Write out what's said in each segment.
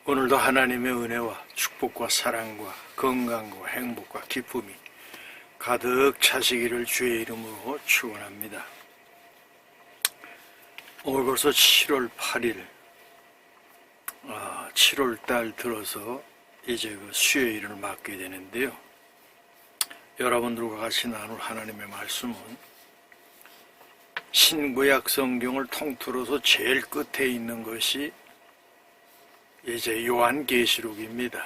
오늘도 하나님의 은혜와 축복과 사랑과 건강과 행복과 기쁨이 가득 차시기를 주의 이름으로 축원합니다. 오늘 벌써 7월 8일, 7월 달 들어서 이제 그 수요일을 맞게 되는데요. 여러분들과 같이 나눌 하나님의 말씀은 신구약 성경을 통틀어서 제일 끝에 있는 것이 이제 요한계시록입니다.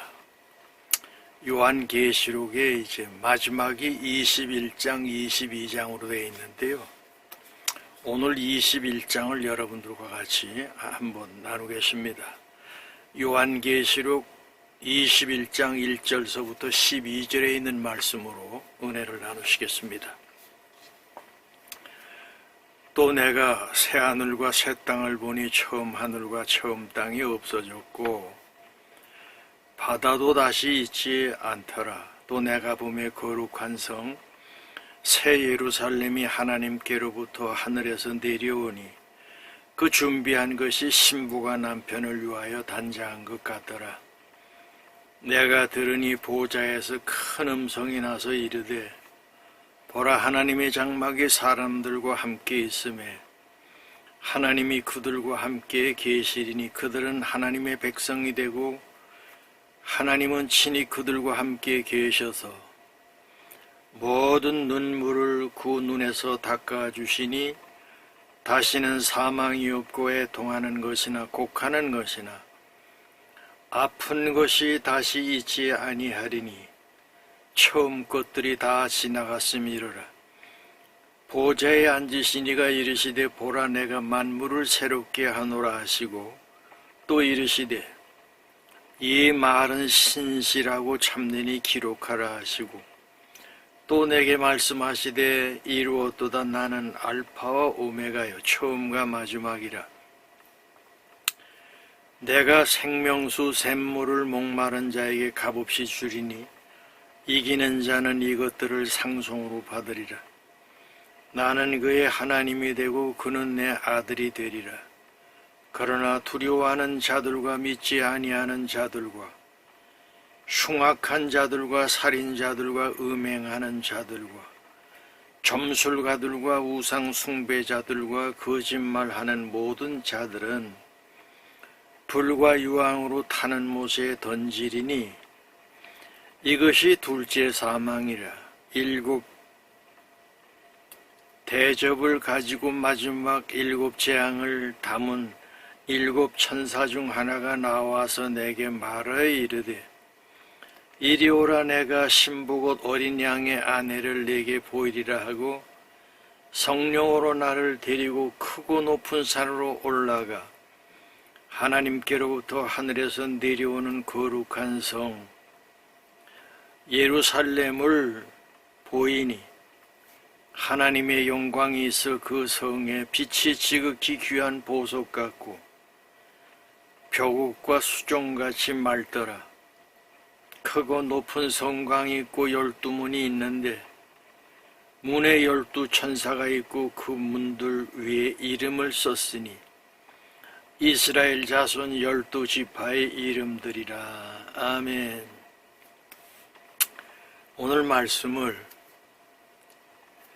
요한계시록의 이제 마지막이 21장, 22장으로 되어 있는데요. 오늘 21장을 여러분들과 같이 한번 나누겠습니다. 요한계시록 21장 1절서부터 12절에 있는 말씀으로 은혜를 나누시겠습니다. 또 내가 새 하늘과 새 땅을 보니 처음 하늘과 처음 땅이 없어졌고 바다도 다시 있지 않더라. 또 내가 보매 거룩한 성 새 예루살렘이 하나님께로부터 하늘에서 내려오니 그 준비한 것이 신부가 남편을 위하여 단장한 것 같더라. 내가 들으니 보좌에서 큰 음성이 나서 이르되 보라, 하나님의 장막이 사람들과 함께 있음에 하나님이 그들과 함께 계시리니 그들은 하나님의 백성이 되고 하나님은 친히 그들과 함께 계셔서 모든 눈물을 그 눈에서 닦아주시니 다시는 사망이 없고 애통하는 것이나 곡하는 것이나 아픈 것이 다시 있지 아니하리니 처음 것들이 다 지나갔음이로라. 보좌에 앉으시니가 이르시되 보라, 내가 만물을 새롭게 하노라 하시고 또 이르시되 이 말은 신실하고 참되니 기록하라 하시고 또 내게 말씀하시되 이루었도다. 나는 알파와 오메가요 처음과 마지막이라. 내가 생명수 샘물을 목마른 자에게 값없이 주리니 이기는 자는 이것들을 상속으로 받으리라. 나는 그의 하나님이 되고 그는 내 아들이 되리라. 그러나 두려워하는 자들과 믿지 아니하는 자들과 흉악한 자들과 살인자들과 음행하는 자들과 점술가들과 우상 숭배자들과 거짓말하는 모든 자들은 불과 유황으로 타는 못에 던지리니 이것이 둘째 사망이라. 7 대접을 가지고 마지막 7 재앙을 담은 7 천사 중 하나가 나와서 내게 말하여 이르되 이리 오라. 내가 신부 곧 어린 양의 아내를 내게 보이리라 하고 성령으로 나를 데리고 크고 높은 산으로 올라가 하나님께로부터 하늘에서 내려오는 거룩한 성 예루살렘을 보이니 하나님의 영광이 있어 그 성에 빛이 지극히 귀한 보석 같고 벼국과 수종같이 맑더라. 크고 높은 성광이 있고 12문이 있는데 문에 12 천사가 있고 그 문들 위에 이름을 썼으니 이스라엘 자손 12지파의 이름들이라. 아멘. 오늘 말씀을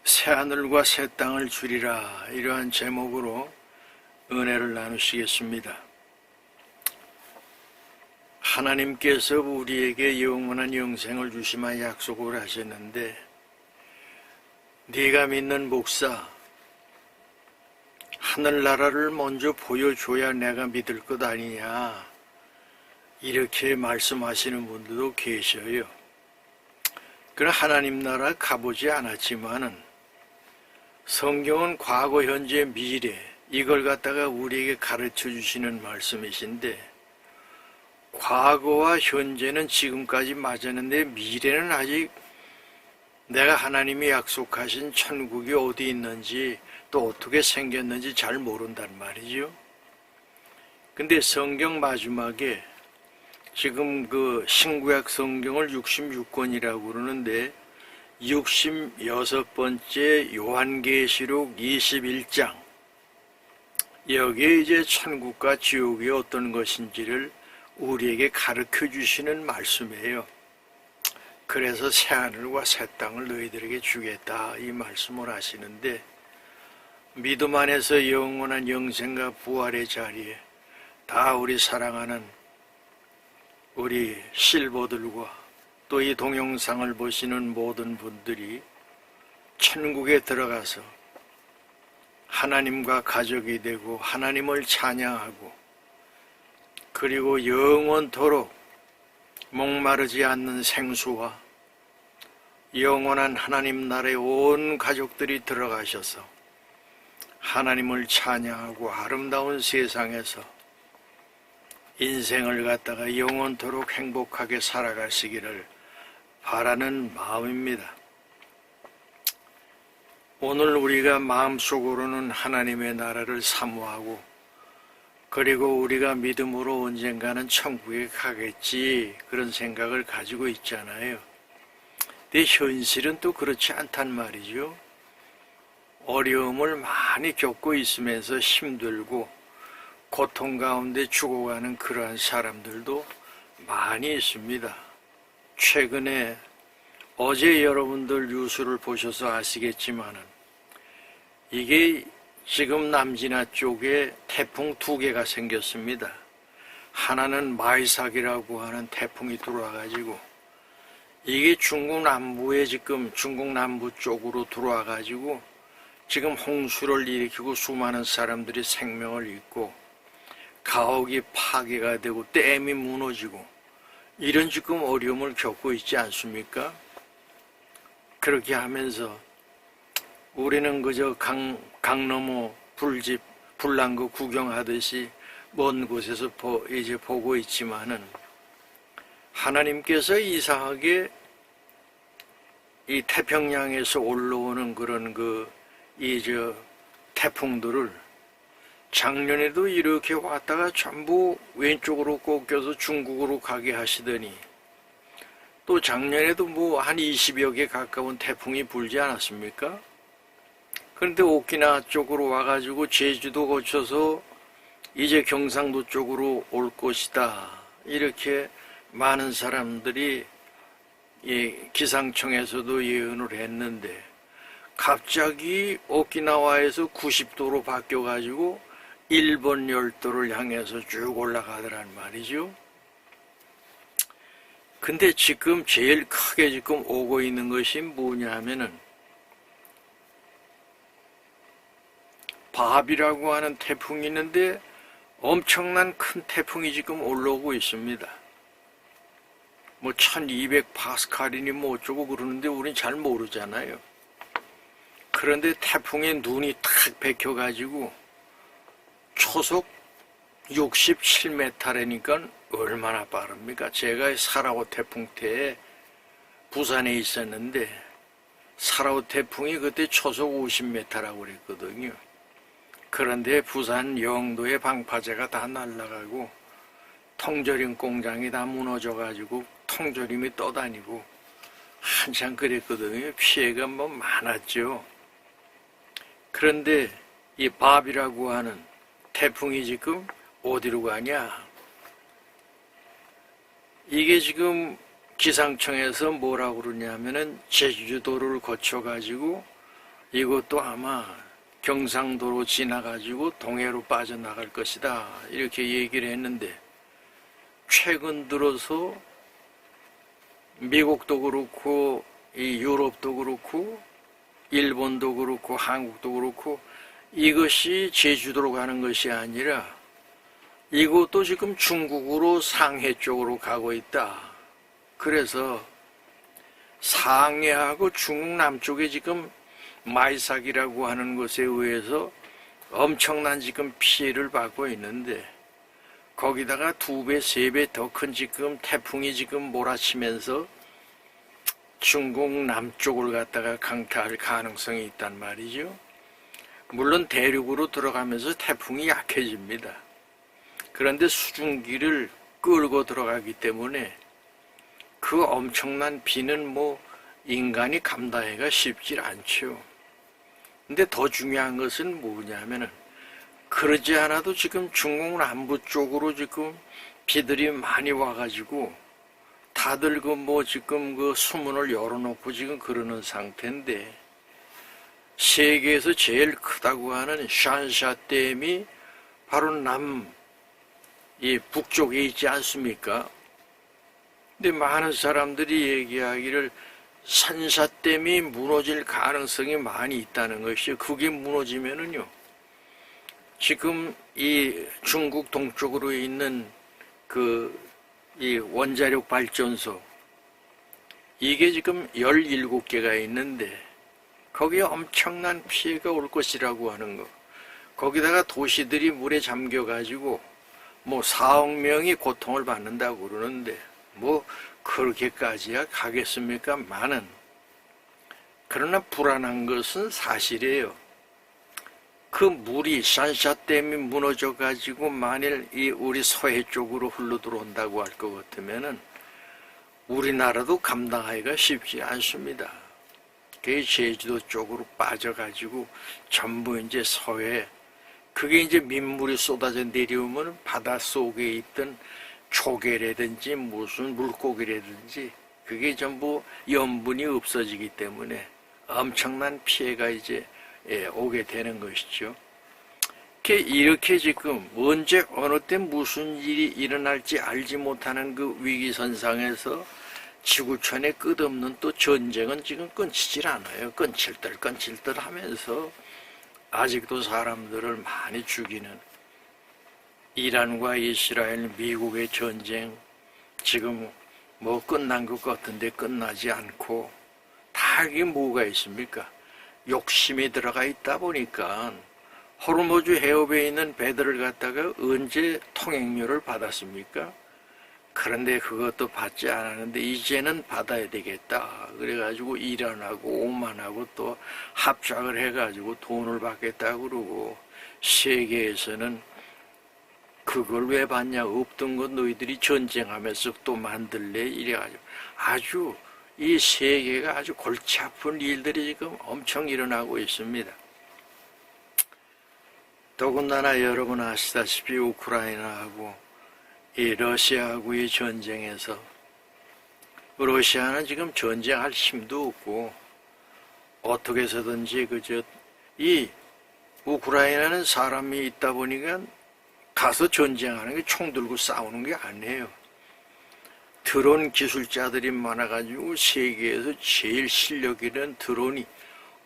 새 하늘과 새 땅을 주리라, 이러한 제목으로 은혜를 나누시겠습니다. 하나님께서 우리에게 영원한 영생을 주시마 약속을 하셨는데 네가 믿는 목사, 하늘나라를 먼저 보여줘야 내가 믿을 것 아니냐, 이렇게 말씀하시는 분들도 계셔요. 그러나 하나님 나라 가보지 않았지만은 성경은 과거, 현재, 미래 이걸 갖다가 우리에게 가르쳐 주시는 말씀이신데 과거와 현재는 지금까지 맞았는데 미래는 아직 내가 하나님이 약속하신 천국이 어디 있는지 또 어떻게 생겼는지 잘 모른단 말이죠. 근데 성경 마지막에 지금 그 신구약 성경을 66권이라고 그러는데 66번째 요한계시록 21장, 여기에 이제 천국과 지옥이 어떤 것인지를 우리에게 가르쳐 주시는 말씀이에요. 그래서 새하늘과 새 땅을 너희들에게 주겠다 이 말씀을 하시는데, 믿음 안에서 영원한 영생과 부활의 자리에 다 우리 사랑하는 우리 실버들과 또 이 동영상을 보시는 모든 분들이 천국에 들어가서 하나님과 가족이 되고 하나님을 찬양하고, 그리고 영원토록 목마르지 않는 생수와 영원한 하나님 나라의 온 가족들이 들어가셔서 하나님을 찬양하고 아름다운 세상에서 인생을 갖다가 영원토록 행복하게 살아가시기를 바라는 마음입니다. 오늘 우리가 마음속으로는 하나님의 나라를 사모하고, 그리고 우리가 믿음으로 언젠가는 천국에 가겠지 그런 생각을 가지고 있잖아요. 근데 현실은 또 그렇지 않단 말이죠. 어려움을 많이 겪고 있으면서 힘들고 고통 가운데 죽어가는 그러한 사람들도 많이 있습니다. 최근에 어제 여러분들 뉴스를 보셔서 아시겠지만은, 이게 지금 남진아 쪽에 태풍 2개가 생겼습니다. 하나는 마이삭이라고 하는 태풍이 들어와가지고, 이게 중국 남부에 지금 중국 남부 쪽으로 들어와가지고 지금 홍수를 일으키고 수많은 사람들이 생명을 잃고 가옥이 파괴가 되고 댐이 무너지고 이런 지금 어려움을 겪고 있지 않습니까? 그렇게 하면서 우리는 그저 강 너머 불집 불난 거 구경하듯이 먼 곳에서 이제 보고 있지만은, 하나님께서 이상하게 이 태평양에서 올라오는 그런 태풍들을 작년에도 이렇게 왔다가 전부 왼쪽으로 꺾여서 중국으로 가게 하시더니, 또 작년에도 뭐 한 20여 개 가까운 태풍이 불지 않았습니까? 그런데 오키나와 쪽으로 와가지고 제주도 거쳐서 이제 경상도 쪽으로 올 것이다, 이렇게 많은 사람들이 기상청에서도 예언을 했는데, 갑자기 오키나와에서 90도로 바뀌어가지고 일본 열도를 향해서 쭉 올라가더란 말이죠. 근데 지금 제일 크게 지금 오고 있는 것이 뭐냐 하면은, 바비라고 하는 태풍이 있는데 엄청난 큰 태풍이 지금 올라오고 있습니다. 뭐 1200파스칼이니 뭐 어쩌고 그러는데 우린 잘 모르잖아요. 그런데 태풍에 눈이 탁 베껴가지고 초속 67m라니까 얼마나 빠릅니까? 제가 사라오 태풍 때에 부산에 있었는데 사라오 태풍이 그때 초속 50m라고 그랬거든요. 그런데 부산 영도의 방파제가 다 날아가고 통조림 공장이 다 무너져가지고 통조림이 떠다니고 한참 그랬거든요. 피해가 뭐 많았죠. 그런데 이 바비라고 하는 태풍이 지금 어디로 가냐? 이게 지금 기상청에서 뭐라고 그러냐면은 제주도를 거쳐가지고 이것도 아마 경상도로 지나가지고 동해로 빠져나갈 것이다, 이렇게 얘기를 했는데, 최근 들어서 미국도 그렇고 이 유럽도 그렇고 일본도 그렇고 한국도 그렇고 이것이 제주도로 가는 것이 아니라 이것도 지금 중국으로 상해 쪽으로 가고 있다. 그래서 상해하고 중국 남쪽에 지금 마이삭이라고 하는 것에 의해서 엄청난 지금 피해를 받고 있는데, 거기다가 2배, 3배 더 큰 지금 태풍이 지금 몰아치면서 중국 남쪽을 갖다가 강타할 가능성이 있단 말이죠. 물론 대륙으로 들어가면서 태풍이 약해집니다. 그런데 수증기를 끌고 들어가기 때문에 그 엄청난 비는 뭐 인간이 감당하기가 쉽지 않죠. 근데 더 중요한 것은 뭐냐면은, 그러지 않아도 지금 중국 남부 쪽으로 지금 비들이 많이 와가지고 다들 지금 수문을 열어놓고 지금 그러는 상태인데, 세계에서 제일 크다고 하는 샨샤댐이 바로 북쪽에 있지 않습니까? 근데 많은 사람들이 얘기하기를 산사댐이 무너질 가능성이 많이 있다는 것이요. 그게 무너지면은요, 지금 이 중국 동쪽으로 있는 이 원자력 발전소, 이게 지금 17개가 있는데, 거기에 엄청난 피해가 올 것이라고 하는 거. 거기다가 도시들이 물에 잠겨가지고 4억 명이 고통을 받는다고 그러는데, 그렇게까지야 가겠습니까? 그러나 불안한 것은 사실이에요. 그 물이 샨샤댐이 무너져가지고 만일 우리 서해 쪽으로 흘러 들어온다고 할 것 같으면은 우리나라도 감당하기가 쉽지 않습니다. 그게 제주도 쪽으로 빠져가지고 전부 이제 서해, 그게 이제 민물이 쏟아져 내려오면 바닷속에 있던 조개라든지 무슨 물고기라든지 그게 전부 염분이 없어지기 때문에 엄청난 피해가 이제 오게 되는 것이죠. 이렇게 지금 언제 어느 때 무슨 일이 일어날지 알지 못하는 그 위기선상에서 지구촌에 끝없는 또 전쟁은 지금 끊이질 않아요. 끊칠들 하면서 아직도 사람들을 많이 죽이는 이란과 이스라엘, 미국의 전쟁, 지금 끝난 것 같은데 끝나지 않고, 다 이게 뭐가 있습니까? 욕심이 들어가 있다 보니까 호르무즈 해협에 있는 배들을 갖다가 언제 통행료를 받았습니까? 그런데 그것도 받지 않았는데 이제는 받아야 되겠다. 그래가지고 이란하고 오만하고 또 합작을 해가지고 돈을 받겠다 그러고, 세계에서는 그걸 왜 받냐, 없던 것 너희들이 전쟁하면서 또 만들래, 이래가지고 아주 이 세계가 아주 골치 아픈 일들이 지금 엄청 일어나고 있습니다. 더군다나 여러분 아시다시피 우크라이나하고 이 러시아하고의 전쟁에서 러시아는 지금 전쟁할 힘도 없고 어떻게 해서든지 이 우크라이나는 사람이 있다 보니까 가서 전쟁하는 게 총 들고 싸우는 게 아니에요. 드론 기술자들이 많아가지고 세계에서 제일 실력 있는 드론이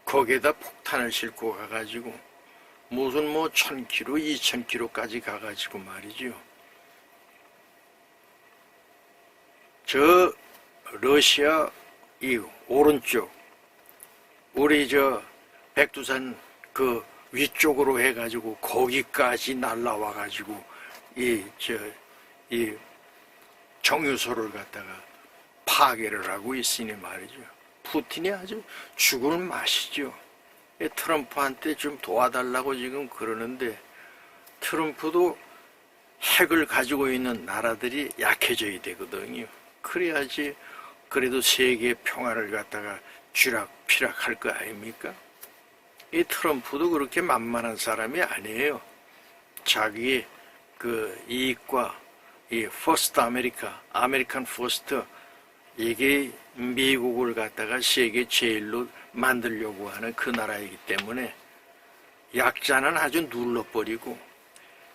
거기에다 폭탄을 싣고 가가지고 무슨 1000km, 2000km까지 가가지고 말이죠. 저 러시아 이 오른쪽 우리 백두산 그 위쪽으로 해가지고 거기까지 날라와가지고 이 정유소를 갖다가 파괴를 하고 있으니 말이죠. 푸틴이 아주 죽을 맛이죠. 트럼프한테 좀 도와달라고 지금 그러는데, 트럼프도 핵을 가지고 있는 나라들이 약해져야 되거든요. 그래야지 그래도 세계 평화를 갖다가 쥐락펴락할 거 아닙니까? 이 트럼프도 그렇게 만만한 사람이 아니에요. 자기의 그 이익과 이 퍼스트 아메리칸 퍼스트, 이게 미국을 갖다가 세계 제일로 만들려고 하는 그 나라이기 때문에 약자는 아주 눌러버리고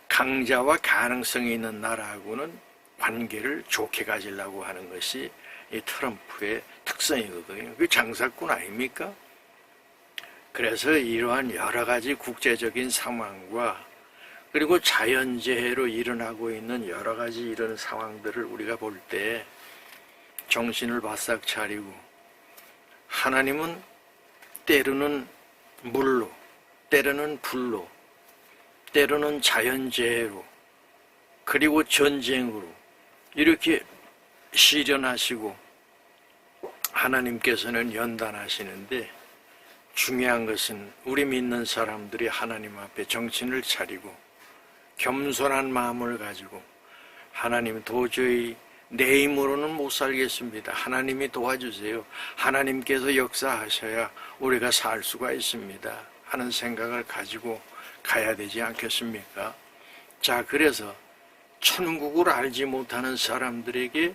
강자와 가능성이 있는 나라하고는 관계를 좋게 가지려고 하는 것이 이 트럼프의 특성이거든요. 그 장사꾼 아닙니까? 그래서 이러한 여러 가지 국제적인 상황과 그리고 자연재해로 일어나고 있는 여러 가지 이런 상황들을 우리가 볼 때 정신을 바싹 차리고, 하나님은 때로는 물로, 때로는 불로, 때로는 자연재해로, 그리고 전쟁으로 이렇게 시련하시고 하나님께서는 연단하시는데, 중요한 것은 우리 믿는 사람들이 하나님 앞에 정신을 차리고 겸손한 마음을 가지고, 하나님 도저히 내 힘으로는 못 살겠습니다. 하나님이 도와주세요. 하나님께서 역사하셔야 우리가 살 수가 있습니다. 하는 생각을 가지고 가야 되지 않겠습니까? 자, 그래서 천국을 알지 못하는 사람들에게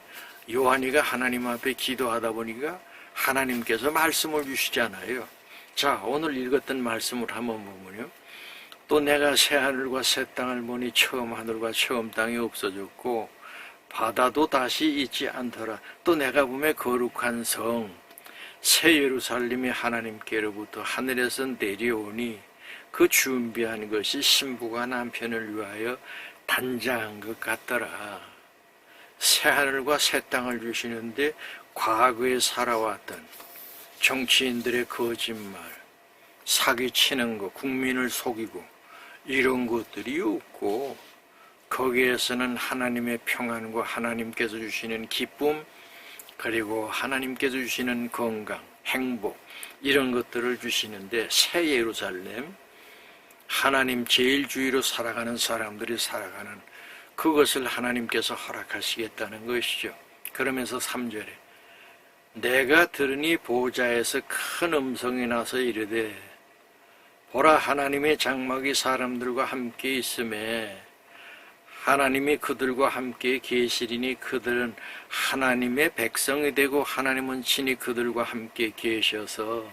요한이가 하나님 앞에 기도하다 보니까 하나님께서 말씀을 주시잖아요. 자, 오늘 읽었던 말씀을 한번 보면요. 또 내가 새 하늘과 새 땅을 보니 처음 하늘과 처음 땅이 없어졌고 바다도 다시 있지 않더라. 또 내가 보매 거룩한 성 새 예루살렘이 하나님께로부터 하늘에서 내려오니 그 준비한 것이 신부가 남편을 위하여 단장한 것 같더라. 새 하늘과 새 땅을 주시는데 과거에 살아왔던 정치인들의 거짓말, 사기치는 것, 국민을 속이고 이런 것들이 없고 거기에서는 하나님의 평안과 하나님께서 주시는 기쁨 그리고 하나님께서 주시는 건강, 행복 이런 것들을 주시는데 새 예루살렘 하나님 제일주의로 살아가는 사람들이 살아가는 그것을 하나님께서 허락하시겠다는 것이죠. 그러면서 3절에 내가 들으니 보좌에서 큰 음성이 나서 이르되 보라 하나님의 장막이 사람들과 함께 있음에 하나님이 그들과 함께 계시리니 그들은 하나님의 백성이 되고 하나님은 친히 그들과 함께 계셔서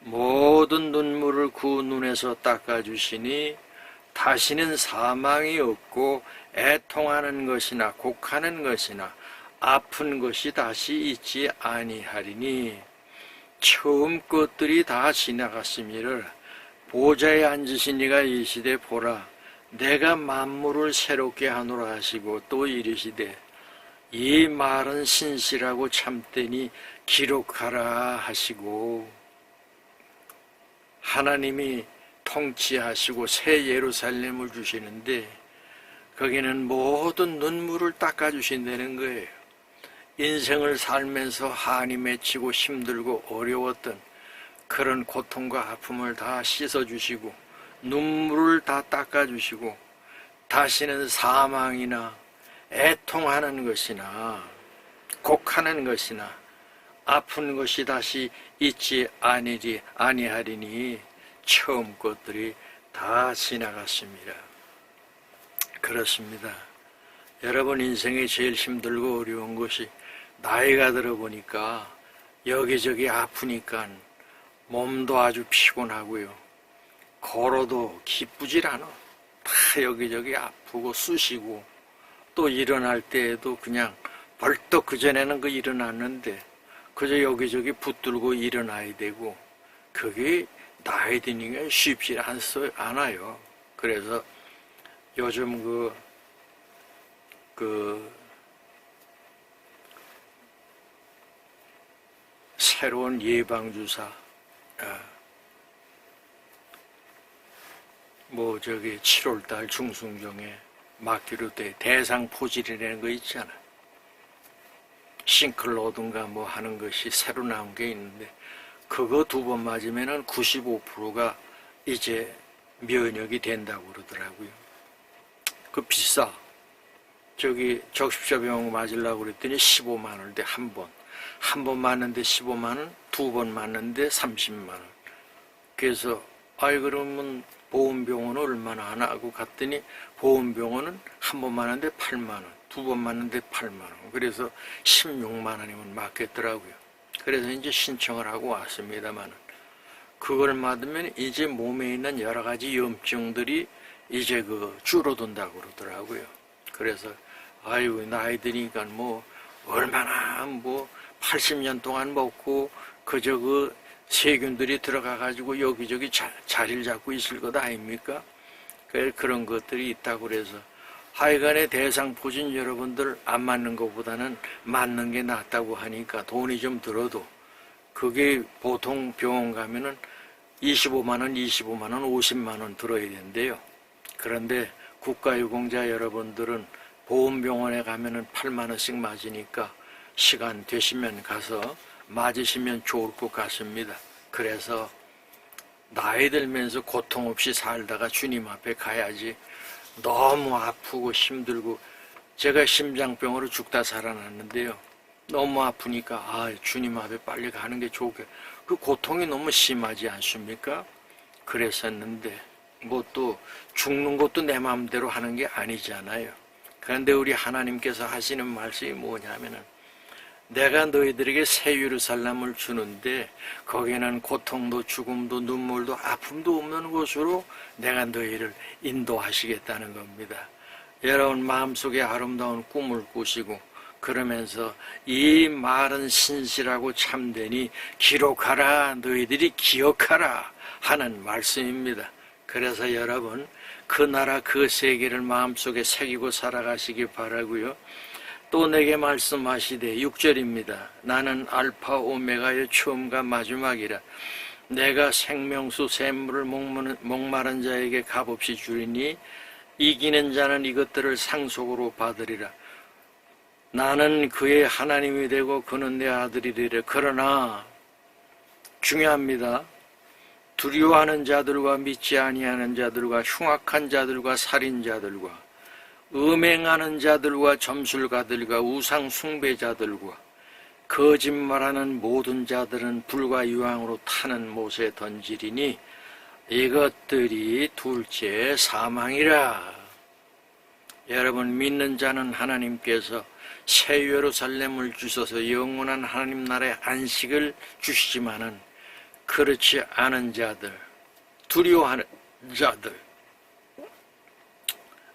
모든 눈물을 그 눈에서 닦아주시니 다시는 사망이 없고 애통하는 것이나 곡하는 것이나 아픈 것이 다시 있지 아니하리니 처음 것들이 다 지나갔음이를 보좌에 앉으신 이가 이시되 보라 내가 만물을 새롭게 하노라 하시고 또 이르시되 이 말은 신실하고 참되니 기록하라 하시고 하나님이 통치하시고 새 예루살렘을 주시는데 거기는 모든 눈물을 닦아주신다는 거예요. 인생을 살면서 한이 맺히고 힘들고 어려웠던 그런 고통과 아픔을 다 씻어주시고 눈물을 다 닦아주시고 다시는 사망이나 애통하는 것이나 곡하는 것이나 아픈 것이 다시 있지 아니하리니 처음 것들이 다 지나갔습니다. 그렇습니다. 여러분 인생에 제일 힘들고 어려운 것이 나이가 들어보니까 여기저기 아프니까 몸도 아주 피곤하고요. 걸어도 기쁘질 않아. 다 여기저기 아프고 쑤시고 또 일어날 때에도 그냥 벌떡 그전에는 그 일어났는데 그저 여기저기 붙들고 일어나야 되고 그게 나이 드니까 쉽지 않아요. 그래서 요즘 새로운 예방주사 7월달 중순경에 맞기로 돼 대상포질이라는 거 있잖아. 싱클로든가 뭐 하는 것이 새로 나온 게 있는데 그거 2번 맞으면은 95%가 이제 면역이 된다고 그러더라고요. 그 비싸. 적십자병원 맞으려고 그랬더니 15만 원인데 한 번 맞는데 15만 원, 2번 맞는데 30만 원. 그래서 그러면 보험병원은 얼마나 하나 하고 갔더니 보험병원은 한 번 맞는데 8만 원, 2번 맞는데 8만 원. 그래서 16만 원이면 맞겠더라고요. 그래서 이제 신청을 하고 왔습니다만 그걸 맞으면 이제 몸에 있는 여러 가지 염증들이 이제 줄어든다고 그러더라고요. 그래서 나이 드니까 얼마나 80년 동안 먹고 그저 세균들이 들어가가지고 여기저기 자리를 잡고 있을 것 아닙니까? 그런 것들이 있다고 그래서 하여간에 대상포진 여러분들 안 맞는 것보다는 맞는 게 낫다고 하니까 돈이 좀 들어도 그게 보통 병원 가면은 25만 원, 50만 원 들어야 된대요. 그런데 국가유공자 여러분들은 보험병원에 가면은 8만 원씩 맞으니까 시간 되시면 가서 맞으시면 좋을 것 같습니다. 그래서 나이 들면서 고통 없이 살다가 주님 앞에 가야지 너무 아프고 힘들고 제가 심장병으로 죽다 살아났는데요. 너무 아프니까 주님 앞에 빨리 가는 게 좋게 그 고통이 너무 심하지 않습니까? 그랬었는데 또 죽는 것도 내 마음대로 하는 게 아니잖아요. 그런데 우리 하나님께서 하시는 말씀이 뭐냐면은 내가 너희들에게 새 예루살렘을 주는데 거기는 고통도 죽음도 눈물도 아픔도 없는 곳으로 내가 너희를 인도하시겠다는 겁니다. 여러분 마음속에 아름다운 꿈을 꾸시고 그러면서 이 말은 신실하고 참되니 기록하라 너희들이 기억하라 하는 말씀입니다. 그래서 여러분 그 나라 그 세계를 마음속에 새기고 살아가시기 바라고요. 또 내게 말씀하시되 6절입니다. 나는 알파 오메가의 처음과 마지막이라. 내가 생명수 샘물을 목마른 자에게 값없이 주리니 이기는 자는 이것들을 상속으로 받으리라. 나는 그의 하나님이 되고 그는 내 아들이 되리라. 그러나 중요합니다. 두려워하는 자들과 믿지 아니하는 자들과 흉악한 자들과 살인자들과 음행하는 자들과 점술가들과 우상 숭배자들과 거짓말하는 모든 자들은 불과 유황으로 타는 못에 던지리니 이것들이 둘째 사망이라. 여러분 믿는 자는 하나님께서 새 예루살렘을 주셔서 영원한 하나님 나라의 안식을 주시지만은 그렇지 않은 자들, 두려워하는 자들,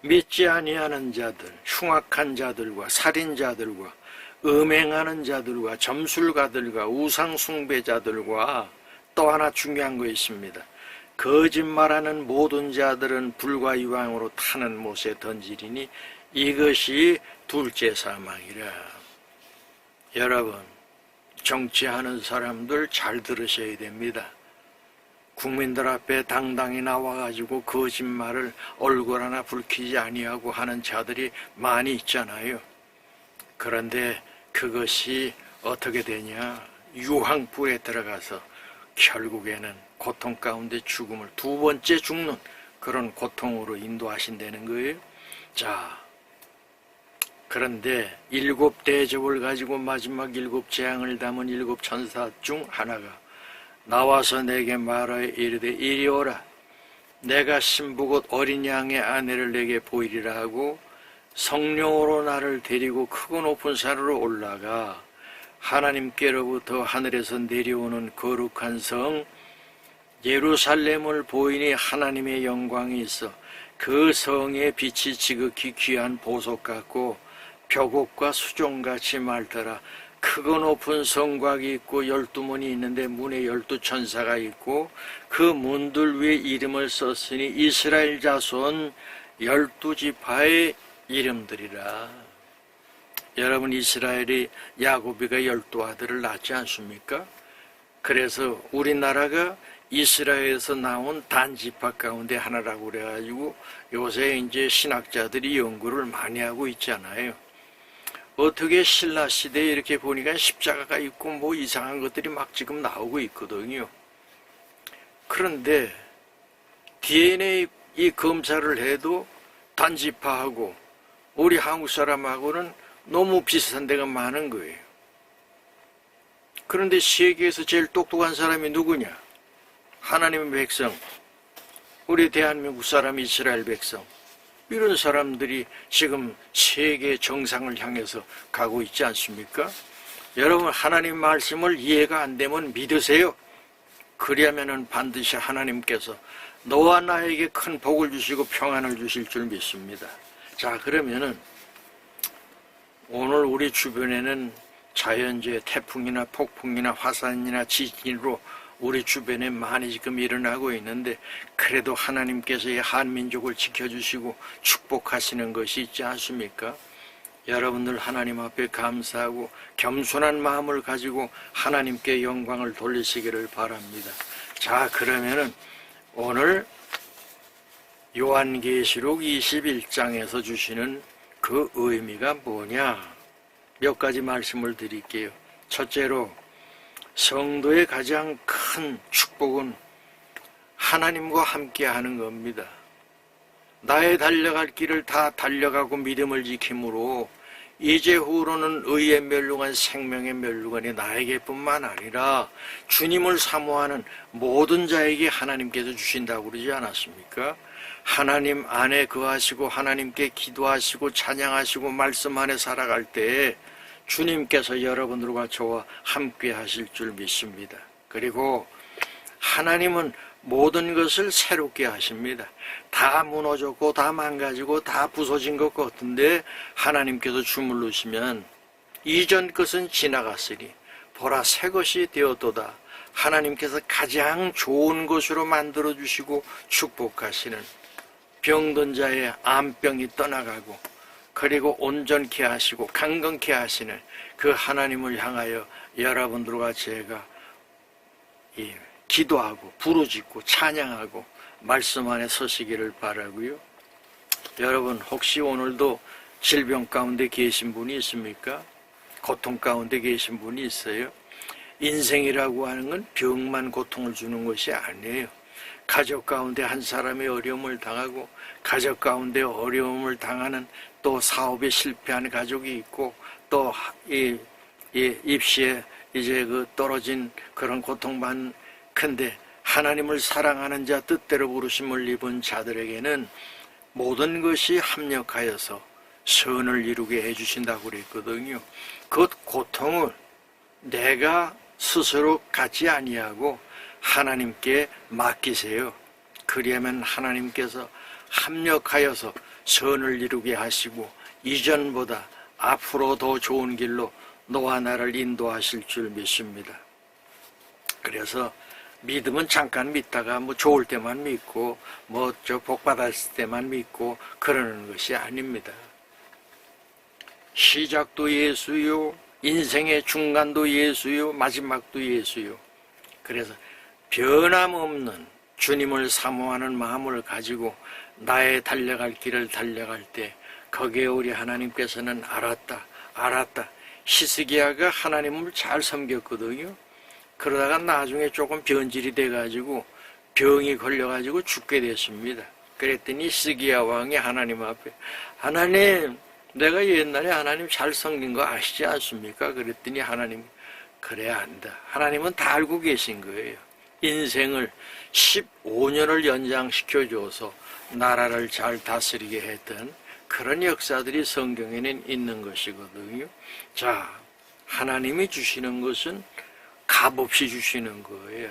믿지 아니하는 자들, 흉악한 자들과 살인자들과 음행하는 자들과 점술가들과 우상 숭배자들과 또 하나 중요한 거 있습니다. 거짓말하는 모든 자들은 불과 유황으로 타는 못에 던지리니 이것이 둘째 사망이라. 여러분 정치하는 사람들 잘 들으셔야 됩니다. 국민들 앞에 당당히 나와가지고 거짓말을 얼굴 하나 붉히지 아니하고 하는 자들이 많이 있잖아요. 그런데 그것이 어떻게 되냐? 유황불에 들어가서 결국에는 고통 가운데 죽음을 두 번째 죽는 그런 고통으로 인도하신다는 거예요. 자, 그런데 7 대접을 가지고 마지막 7 재앙을 담은 7 천사 중 하나가 나와서 내게 말하여 이르되 이리 오라. 내가 신부 곧 어린 양의 아내를 내게 보이리라 하고 성령으로 나를 데리고 크고 높은 산으로 올라가 하나님께로부터 하늘에서 내려오는 거룩한 성 예루살렘을 보이니 하나님의 영광이 있어 그 성의 빛이 지극히 귀한 보석 같고 벽옥과 수종같이 맑더라. 크고 높은 성곽이 있고 12문이 있는데 문에 12천사가 있고 그 문들 위에 이름을 썼으니 이스라엘 자손 12지파의 이름들이라. 여러분 이스라엘이 야곱이가 12아들을 낳지 않습니까? 그래서 우리나라가 이스라엘에서 나온 단지파 가운데 하나라고 그래가지고 요새 이제 신학자들이 연구를 많이 하고 있잖아요. 어떻게 신라 시대에 이렇게 보니까 십자가가 있고 뭐 이상한 것들이 막 지금 나오고 있거든요. 그런데 DNA 이 검사를 해도 단지파하고 우리 한국 사람하고는 너무 비슷한 데가 많은 거예요. 그런데 세계에서 제일 똑똑한 사람이 누구냐? 하나님의 백성, 우리 대한민국 사람 이스라엘 백성. 이런 사람들이 지금 세계 정상을 향해서 가고 있지 않습니까? 여러분 하나님 말씀을 이해가 안 되면 믿으세요. 그리하면은 반드시 하나님께서 너와 나에게 큰 복을 주시고 평안을 주실 줄 믿습니다. 자, 그러면은 오늘 우리 주변에는 자연재해, 태풍이나 폭풍이나 화산이나 지진으로 우리 주변에 많이 지금 일어나고 있는데 그래도 하나님께서 이 한민족을 지켜주시고 축복하시는 것이 있지 않습니까? 여러분들 하나님 앞에 감사하고 겸손한 마음을 가지고 하나님께 영광을 돌리시기를 바랍니다. 자, 그러면은 오늘 요한계시록 21장에서 주시는 그 의미가 뭐냐? 몇 가지 말씀을 드릴게요. 첫째로 성도의 가장 큰 축복은 하나님과 함께 하는 겁니다. 나의 달려갈 길을 다 달려가고 믿음을 지킴으로 이제후로는 의의 멸류관 생명의 멸류관이 나에게뿐만 아니라 주님을 사모하는 모든 자에게 하나님께서 주신다고 그러지 않았습니까? 하나님 안에 거하시고 하나님께 기도하시고 찬양하시고 말씀 안에 살아갈 때에 주님께서 여러분들과 저와 함께 하실 줄 믿습니다. 그리고 하나님은 모든 것을 새롭게 하십니다. 다 무너졌고 다 망가지고 다 부서진 것 같은데 하나님께서 주물르시면 이전 것은 지나갔으니 보라 새 것이 되었도다. 하나님께서 가장 좋은 것으로 만들어주시고 축복하시는 병든 자의 암병이 떠나가고 그리고 온전케 하시고 강건케 하시는 그 하나님을 향하여 여러분들과 제가 기도하고 부르짖고 찬양하고 말씀 안에 서시기를 바라고요. 여러분 혹시 오늘도 질병 가운데 계신 분이 있습니까? 고통 가운데 계신 분이 있어요? 인생이라고 하는 건 병만 고통을 주는 것이 아니에요. 가족 가운데 한 사람이 어려움을 당하고 가족 가운데 어려움을 당하는 또 사업에 실패한 가족이 있고 또 입시에 이제 그 떨어진 그런 고통만 근데 하나님을 사랑하는 자 뜻대로 부르심을 입은 자들에게는 모든 것이 합력하여서 선을 이루게 해주신다고 그랬거든요. 그 고통을 내가 스스로 갖지 아니하고 하나님께 맡기세요. 그리하면 하나님께서 합력하여서 선을 이루게 하시고 이전보다 앞으로 더 좋은 길로 너와 나를 인도하실 줄 믿습니다. 그래서 믿음은 잠깐 믿다가 뭐 좋을 때만 믿고 뭐 저 복 받았을 때만 믿고 그러는 것이 아닙니다. 시작도 예수요, 인생의 중간도 예수요, 마지막도 예수요. 그래서 변함없는 주님을 사모하는 마음을 가지고 나의 달려갈 길을 달려갈 때 거기에 우리 하나님께서는 알았다. 히스기야가 하나님을 잘 섬겼거든요. 그러다가 나중에 조금 변질이 돼가지고 병이 걸려가지고 죽게 됐습니다. 그랬더니 히스기야 왕이 하나님 앞에 하나님 내가 옛날에 하나님 잘 섬긴 거 아시지 않습니까? 그랬더니 하나님 그래야 안다. 하나님은 다 알고 계신 거예요. 인생을 15년을 연장시켜줘서 나라를 잘 다스리게 했던 그런 역사들이 성경에는 있는 것이거든요. 자, 하나님이 주시는 것은 값없이 주시는 거예요.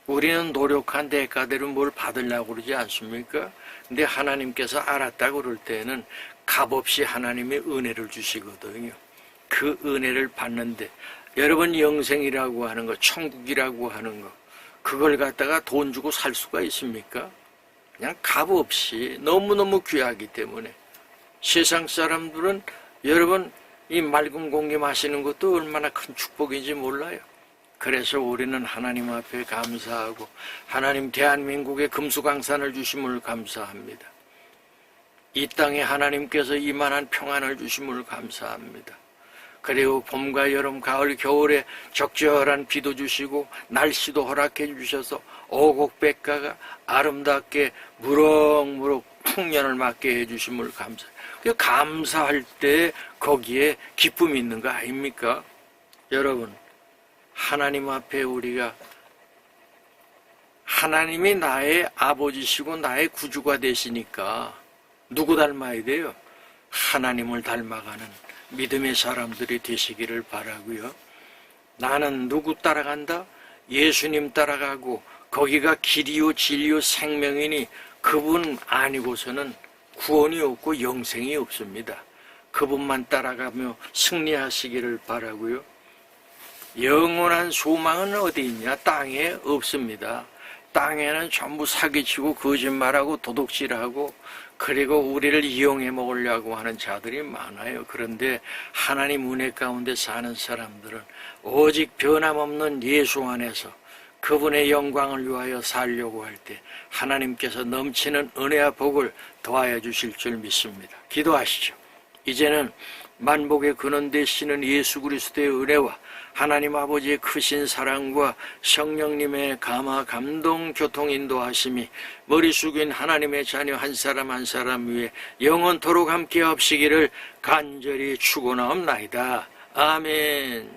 우리는 노력한 대가대로 뭘 받으려고 그러지 않습니까? 근데 하나님께서 알았다 그럴 때는 값없이 하나님의 은혜를 주시거든요. 그 은혜를 받는데 여러분 영생이라고 하는 거, 천국이라고 하는 거 그걸 갖다가 돈 주고 살 수가 있습니까? 그냥 값없이 너무너무 귀하기 때문에 세상 사람들은 여러분 이 맑은 공기 마시는 것도 얼마나 큰 축복인지 몰라요. 그래서 우리는 하나님 앞에 감사하고 하나님 대한민국에 금수강산을 주심을 감사합니다. 이 땅에 하나님께서 이만한 평안을 주심을 감사합니다. 그리고 봄과 여름, 가을, 겨울에 적절한 비도 주시고 날씨도 허락해 주셔서 오곡백과가 아름답게 무럭무럭 풍년을 맞게 해주심을 감사해요. 감사할 때 거기에 기쁨이 있는 거 아닙니까? 여러분, 하나님 앞에 우리가 하나님이 나의 아버지시고 나의 구주가 되시니까 누구 닮아야 돼요? 하나님을 닮아가는 믿음의 사람들이 되시기를 바라고요. 나는 누구 따라간다? 예수님 따라가고 거기가 길이요 진리요 생명이니 그분 아니고서는 구원이 없고 영생이 없습니다. 그분만 따라가며 승리하시기를 바라고요. 영원한 소망은 어디 있냐? 땅에 없습니다. 땅에는 전부 사기치고 거짓말하고 도둑질하고 그리고 우리를 이용해 먹으려고 하는 자들이 많아요. 그런데 하나님 은혜 가운데 사는 사람들은 오직 변함없는 예수 안에서 그분의 영광을 위하여 살려고 할 때 하나님께서 넘치는 은혜와 복을 더하여 주실 줄 믿습니다. 기도하시죠. 이제는 만복의 근원 되시는 예수 그리스도의 은혜와 하나님 아버지의 크신 사랑과 성령님의 감화 감동 교통 인도하심이 머리 숙인 하나님의 자녀 한 사람 한 사람 위에 영원토록 함께 하시기를 간절히 축원하옵나이다. 아멘.